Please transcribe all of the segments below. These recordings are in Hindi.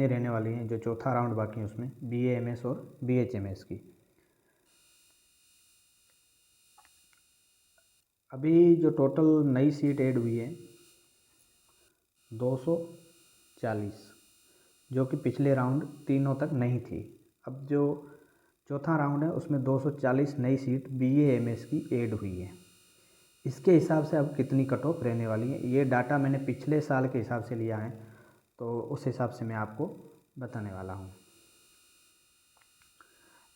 टीमें रहने वाली हैं जो चौथा राउंड बाकी है उसमें, BAMS और BHMS की। अभी जो टोटल नई सीट ऐड हुई है 240, जो कि पिछले राउंड तीनों तक नहीं थी। अब जो चौथा राउंड है उसमें 240 नई सीट BAMS की ऐड हुई है। इसके हिसाब से अब कितनी कट ऑफ रहने वाली है, ये डाटा मैंने पिछले साल के हिसाब से लिया है, तो उस हिसाब से मैं आपको बताने वाला हूँ।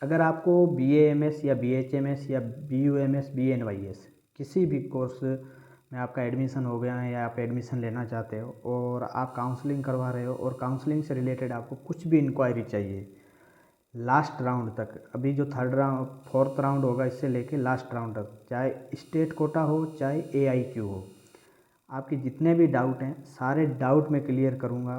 अगर आपको BAMS या BHMS या BUMS BNYS किसी भी कोर्स में आपका एडमिशन हो गया है या आप एडमिशन लेना चाहते हो और आप काउंसलिंग करवा रहे हो और काउंसलिंग से रिलेटेड आपको कुछ भी इंक्वायरी चाहिए लास्ट राउंड तक, अभी जो फोर्थ राउंड होगा इससे लेके लास्ट राउंड तक, चाहे स्टेट कोटा हो चाहे AIQ हो, आपके जितने भी डाउट हैं सारे डाउट मैं क्लियर करूँगा।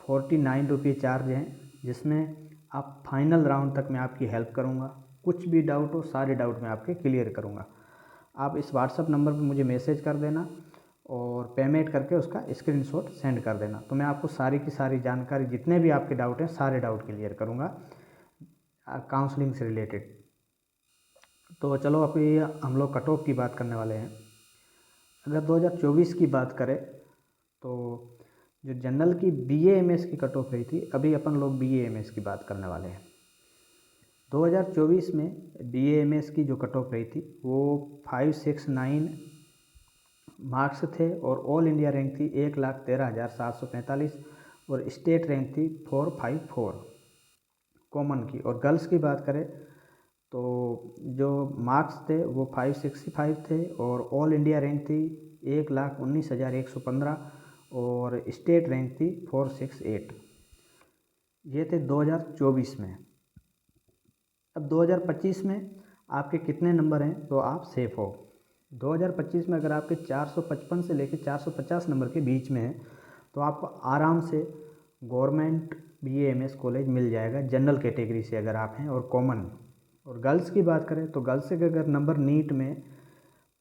49 रुपये चार्ज हैं, जिसमें आप फाइनल राउंड तक मैं आपकी हेल्प करूँगा। कुछ भी डाउट हो सारे डाउट मैं आपके क्लियर करूँगा। आप इस व्हाट्सअप नंबर पर मुझे मैसेज कर देना और पेमेंट करके उसका स्क्रीनशॉट सेंड कर देना, तो मैं आपको सारी की सारी जानकारी, जितने भी आपके डाउट हैं सारे डाउट क्लियर करूँगा काउंसलिंग से रिलेटेड। तो चलो अभी हम लोग कट ऑफ की बात करने वाले हैं। अगर 2024 की बात करें तो जो जनरल की BAMS की कट ऑफ रही थी, अभी अपन लोग BAMS की बात करने वाले हैं। 2024 में BAMS की जो कट ऑफ रही थी वो 569 मार्क्स थे और ऑल इंडिया रैंक थी 1,13,745 और स्टेट रैंक थी 454 कॉमन की। और गर्ल्स की बात करें तो जो मार्क्स थे वो 565 थे और ऑल इंडिया रैंक थी 1,19,115 और स्टेट रैंक थी 468। ये थे 2024 में। अब 2025 में आपके कितने नंबर हैं तो आप सेफ हो। 2025 में अगर आपके 455 से लेकर 450 नंबर के बीच में है तो आपको आराम से गवर्नमेंट BAMS कॉलेज मिल जाएगा, जनरल कैटेगरी से अगर आप हैं और कॉमन। और गर्ल्स की बात करें तो गर्ल्स के अगर नंबर नीट में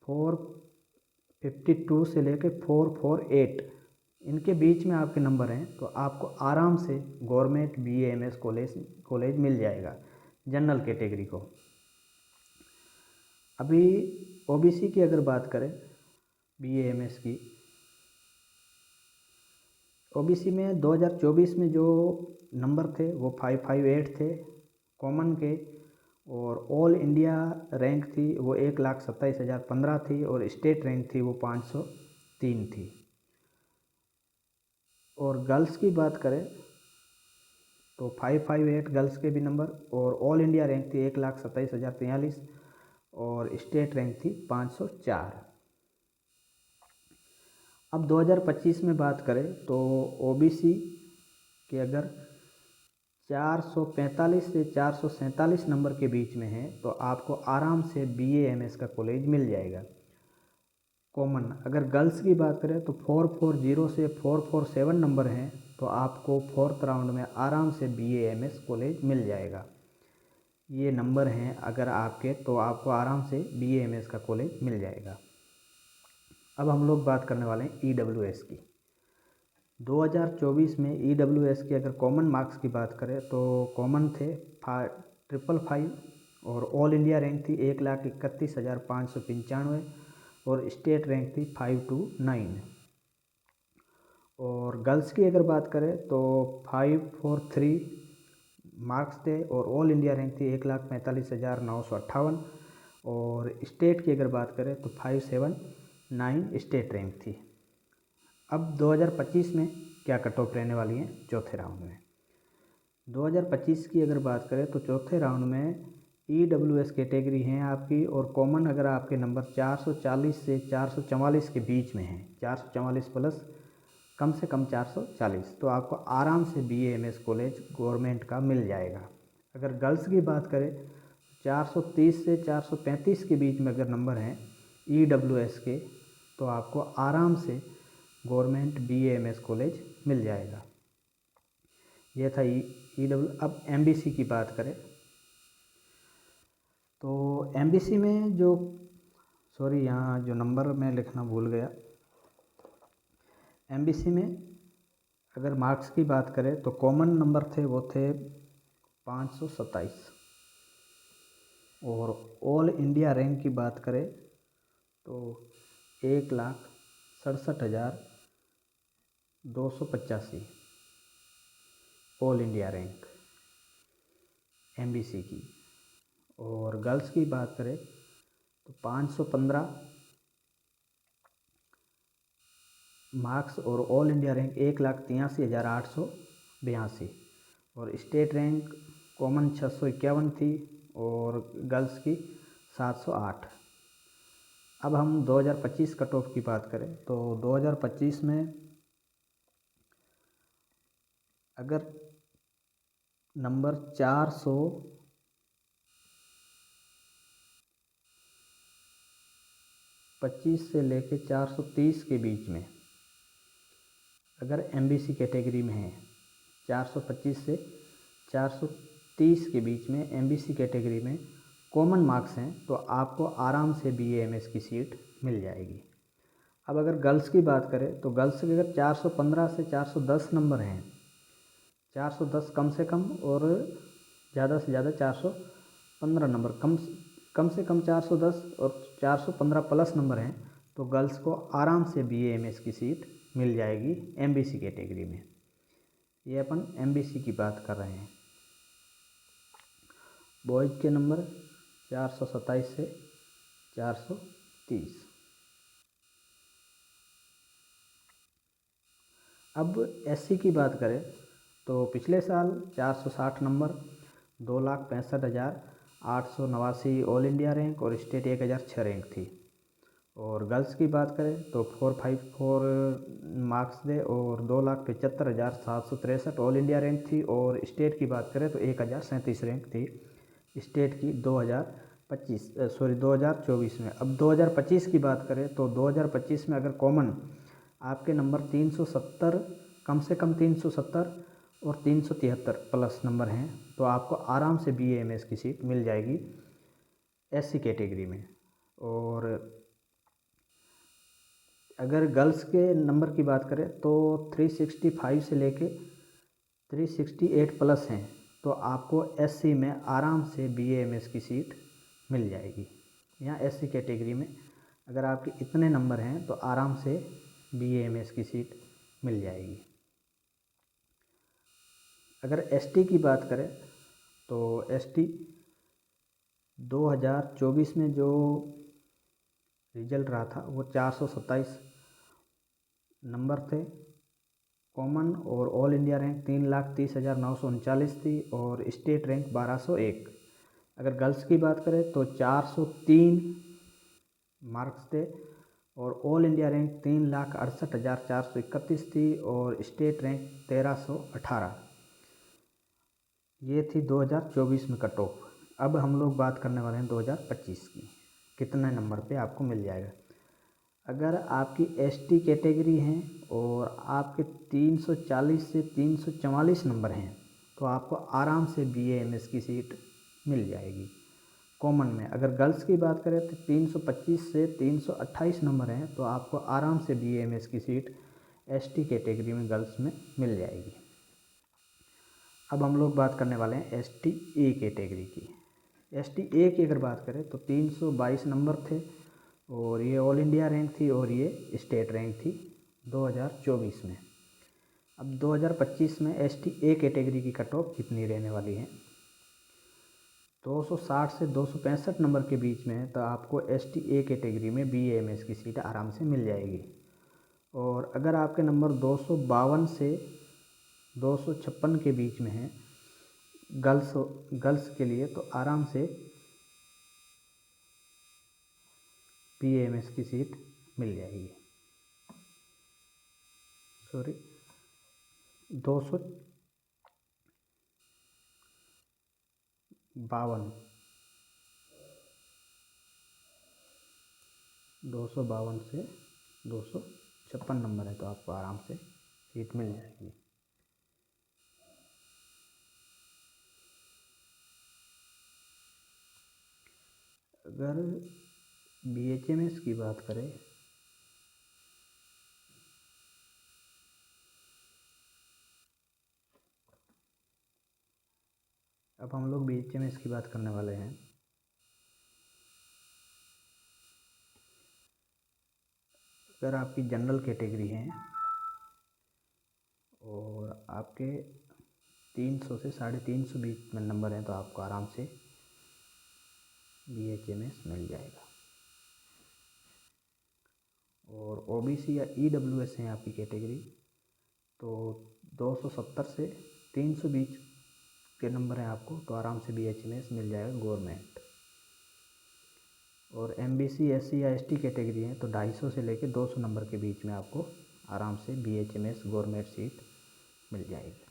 452 से लेकर 448 इनके बीच में आपके नंबर हैं तो आपको आराम से गवर्नमेंट BAMS कॉलेज मिल जाएगा जनरल कैटेगरी को। अभी OBC की अगर बात करें BAMS की, OBC में 2024 में जो नंबर थे वो 558 थे कॉमन के और ऑल इंडिया रैंक थी वो 1,27,015 थी और स्टेट रैंक थी वो 503 थी। और गर्ल्स की बात करें तो 558 गर्ल्स के भी नंबर और ऑल इंडिया रैंक थी 1,27,043 और स्टेट रैंक थी 504। अब 2025 में बात करें तो OBC के अगर 445 से 447 नंबर के बीच में है तो आपको आराम से BAMS का कॉलेज मिल जाएगा कॉमन। अगर गर्ल्स की बात करें तो 440 से 447 नंबर हैं तो आपको फोर्थ राउंड में आराम से BAMS कॉलेज मिल जाएगा। ये नंबर हैं अगर आपके, तो आपको आराम से BAMS का कॉलेज मिल जाएगा। अब हम लोग बात करने वाले हैं EWS की। 2024 में EWS की अगर कॉमन मार्क्स की बात करें तो कॉमन थे 555 और ऑल इंडिया रैंक थी 1,31,595 और स्टेट रैंक थी 529। और गर्ल्स की अगर बात करें तो 543 मार्क्स थे और ऑल इंडिया रैंक थी 1,45,958 और स्टेट की अगर बात करें तो 579 स्टेट रैंक थी। अब 2025 में क्या कट ऑफ रहने वाली है चौथे राउंड में। 2025 की अगर बात करें तो चौथे राउंड में EWS कैटेगरी हैं आपकी और कॉमन अगर आपके नंबर 440 से 444 के बीच में हैं, 444 प्लस कम से कम 440, तो आपको आराम से BAMS कॉलेज गवर्नमेंट का मिल जाएगा। अगर गर्ल्स की बात करें 430 से 435 के बीच में अगर नंबर हैं EWS के तो आपको आराम से गवर्नमेंट BAMS कॉलेज मिल जाएगा। यह था EW। अब MBC की बात करें तो MBC में जो यहाँ जो नंबर मैं लिखना भूल गया, MBC में अगर मार्क्स की बात करें तो कॉमन नंबर थे वो थे 527, और ऑल इंडिया रैंक की बात करें तो 1,67,285 ऑल इंडिया रैंक एमबीसी की। और गर्ल्स की बात करें तो 515 मार्क्स और ऑल इंडिया रैंक 1,83,882, और स्टेट रैंक कॉमन 651 थी और गर्ल्स की 708। अब हम 2025 कट ऑफ की बात करें तो 2025 में अगर नंबर 425 से लेके 430 के बीच में अगर एमबीसी कैटेगरी में है, 425 से 430 के बीच में एमबीसी कैटेगरी में कॉमन मार्क्स हैं तो आपको आराम से बीएएमएस की सीट मिल जाएगी। अब अगर गर्ल्स की बात करें तो गर्ल्स के अगर 415 से 410 नंबर हैं, 410 कम से कम और ज़्यादा से ज़्यादा 415 नंबर, कम से कम 410 और 415 प्लस नंबर हैं तो गर्ल्स को आराम से बीएएमएस की सीट मिल जाएगी एमबीसी कैटेगरी में। ये अपन एमबीसी की बात कर रहे हैं। बॉयज़ के नंबर 427 से 430। अब एससी की बात करें तो पिछले साल 460 नंबर, 2,65,889 ऑल इंडिया रैंक और स्टेट 1,006 रैंक थी। और गर्ल्स की बात करें तो 454 मार्क्स दे और 2,75,763 ऑल इंडिया रैंक थी, और स्टेट की बात करें तो 1,037 रैंक थी स्टेट की 2024 में। अब 2025 की बात करें तो 2025 में अगर कॉमन आपके नंबर 370, कम से कम 370 और 373 प्लस नंबर हैं तो आपको आराम से बीएएमएस की सीट मिल जाएगी एससी कैटेगरी में। और अगर गर्ल्स के नंबर की बात करें तो 365 से लेके 368 प्लस हैं तो आपको एससी में आराम से बीएएमएस की सीट मिल जाएगी। यहाँ एससी कैटेगरी में अगर आपके इतने नंबर हैं तो आराम से बीएएमएस की सीट मिल जाएगी। अगर एसटी की बात करें तो एसटी 2024 में जो रिजल्ट रहा था वो 427 नंबर थे कॉमन, और ऑल इंडिया रैंक 3,30,939 थी और स्टेट रैंक 1,201। अगर गर्ल्स की बात करें तो 403 मार्क्स थे और ऑल इंडिया रैंक 3,68,431 थी और स्टेट रैंक 1,318। ये थी 2024 में कट ऑफ। अब हम लोग बात करने वाले हैं 2025 की, कितने नंबर पे आपको मिल जाएगा। अगर आपकी एसटी कैटेगरी हैं और आपके 340 से 344 नंबर हैं तो आपको आराम से बीएएमएस की सीट मिल जाएगी कॉमन में। अगर गर्ल्स की बात करें तो 325 से 328 नंबर हैं तो आपको आराम से बीएएमएस की सीट एसटी कैटेगरी में गर्ल्स में मिल जाएगी। अब हम लोग बात करने वाले हैं एसटी ए कैटेगरी की। एसटी ए की अगर बात करें तो 322 नंबर थे और ये ऑल इंडिया रैंक थी और ये स्टेट रैंक थी 2024 में। अब 2025 में एसटी ए कैटेगरी की कट ऑफ कितनी रहने वाली है, 260 से 265 नंबर के बीच में है तो आपको एसटी ए कैटेगरी में बीएएमएस की सीट आराम से मिल जाएगी। और अगर आपके नंबर 252 से 256 के बीच में है गर्ल्स के लिए तो आराम से बीएएमएस की सीट मिल जाएगी। 252 से 256 नंबर है तो आपको आराम से सीट मिल जाएगी। अगर बीएचएमएस की बात करें अब हम लोग BHMS की बात करने वाले हैं। अगर आपकी जनरल कैटेगरी है और आपके 300 से 350 बीच में नंबर हैं तो आपको आराम से BHMS मिल जाएगा। और OBC या EWS है आपकी कैटेगरी तो 270 से 300 बीच के नंबर हैं आपको तो आराम से BHMS मिल जाएगा गवर्नमेंट। और MBC SC या ST कैटेगरी है तो 250 से लेकर 200 नंबर के बीच में आपको आराम से BHMS गवर्नमेंट सीट मिल जाएगी।